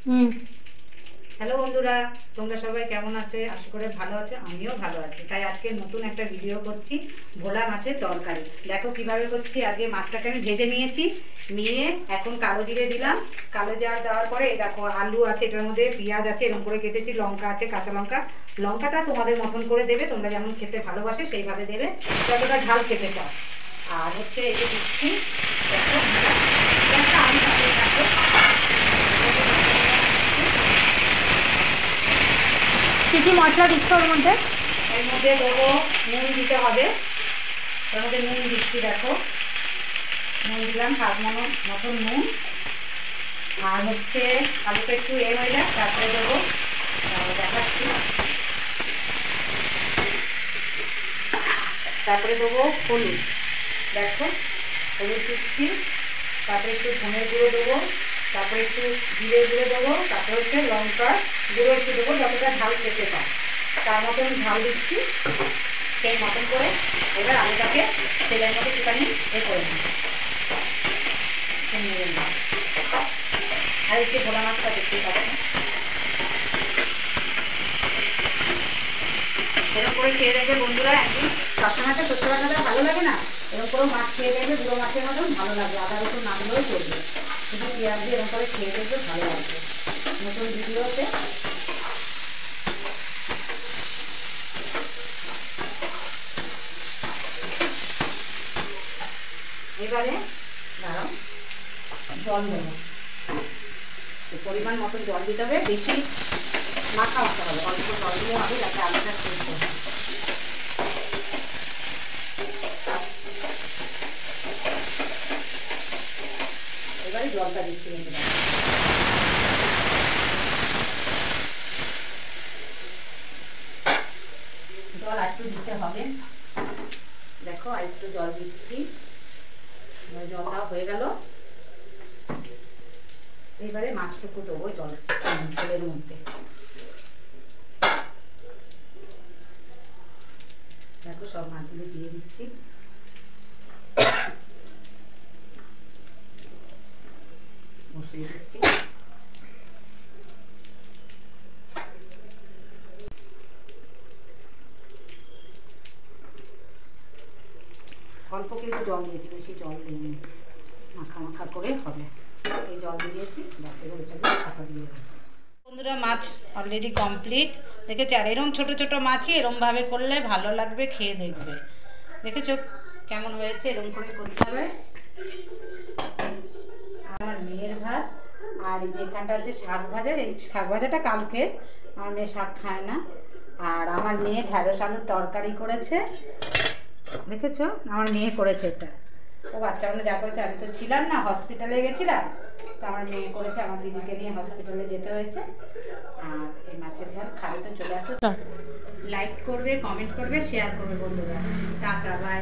হুম। Hello বন্ধুরা, তোমরা সবাই কেমন আছো? আশা করে ভালো আছো, আমিও ভালো আছি। তাই আজকে নতুন একটা ভিডিও করছি, ভোলা মাছের তরকারি। দেখো কিভাবে করছি। আগে মাছটাকে আমি ভেজে নিয়েছি, নিয়ে এখন কালো জিরে দিলাম। কালো জিরা দেওয়ার পরে এই দেখো আলু আছে, এটার মধ্যে পেঁয়াজ আছে, এরকম করে কেটেছি, লঙ্কা আছে, কাঁচা লঙ্কা। লঙ্কাটা তোমাদের মতন করে দেবে, তোমরা যেমন খেতে ভালোবাসে সেইভাবে দেবে, যতটা ঝাল খেতে চাও। আর হচ্ছে এই যে দিচ্ছি, দেখো আমি কি কি মশলা দিচ্ছ ওর মধ্যে? এর মধ্যে দেবো নুন, দিতে হবে। এর মধ্যে নুন দিচ্ছি, দেখো নুন দিলাম, হাফ মতন নুন। আর হচ্ছে আলুটা একটু হয়ে যাক, তারপরে দেবো, দেখাচ্ছি। তারপরে দেবো হলুদ, দেখো হলুদ দিচ্ছি। তারপরে একটু ধনের গুঁড়ো দেবো, তারপরে একটু জিরের গুঁড়ো দেবো, তারপরে হচ্ছে লঙ্কার গুঁড়ো একটু দেবো, যতটা ঝাল খেতে পাও তার মতন ঝাল দিচ্ছি। সেই মতন করে এবার আলুটাকে তেলের মধ্যে একটুখানি করে দিই। আর একটু ভোলা মাছটা দেখতেই পাচ্ছি। এরকম করে খেয়ে দেখবে বন্ধুরা, একদিন সবসময় তো সত্যি বাটাটা ভালো লাগে না, এরকম করে মাছ খেয়ে দেখবে, গুঁড়ো মাছের মতন ভালো লাগবে। আদা রসুন না দিলেও চলবে, শুধু পেঁয়াজ দিয়ে এরকম করে খেয়ে দেখবে, ভালো লাগবে। নতুন ভিডিওতে এবারে দাঁড়াও, জল দেবো। পরিমাণ মতন জল দিতে হবে, বেশি মাখা মাখা হবে, অল্প জল দিলে হবে, যাতে আলুটা সেদ্ধ হয়। এবারে জলটা দিচ্ছি, জল একটু দিতে হবে। দেখো আর একটু জল দিচ্ছি, জলটা হয়ে গেল। এবারে মাছটুকু দেবো জলের মধ্যে। দেখো সব মাছগুলো দিয়ে দিচ্ছি। বসিয়ে দিচ্ছি। অল্প কিন্তু জল দিয়েছি, বেশি জল দিইনি, মাখা মাখা করে হবে। এই জল দিয়েছি, ঢাকা দিয়ে দেবো। বন্ধুরা, মাছ অলরেডি কমপ্লিট। দেখেছি, আর এরম ছোটো ছোটো মাছই এরমভাবে করলে ভালো লাগবে, খেয়ে দেখবে। দেখেছো কেমন হয়েছে? এরম করে করতে হবে। আমার মেয়ের ভাত, আর যেখানটা আছে শাক ভাজা, এই শাক ভাজাটা কালকে, আমার মেয়ে শাক খায় না। আর আমার মেয়ে ঢ্যাঁড়স আলুর তরকারি করেছে, দেখেছো আমার মেয়ে করেছে এটা। ও বাচ্চা মানে যা করেছে, আমি তো ছিলাম না, হসপিটালে গেছিলাম, তো আমার মেয়ে করেছে, আমার দিদিকে নিয়ে হসপিটালে যেতে হয়েছে। আর এই মাছের ঝাল খাবে তো চলে আসো। লাইক করবে, কমেন্ট করবে, শেয়ার করবে বন্ধুরা। Tata, by.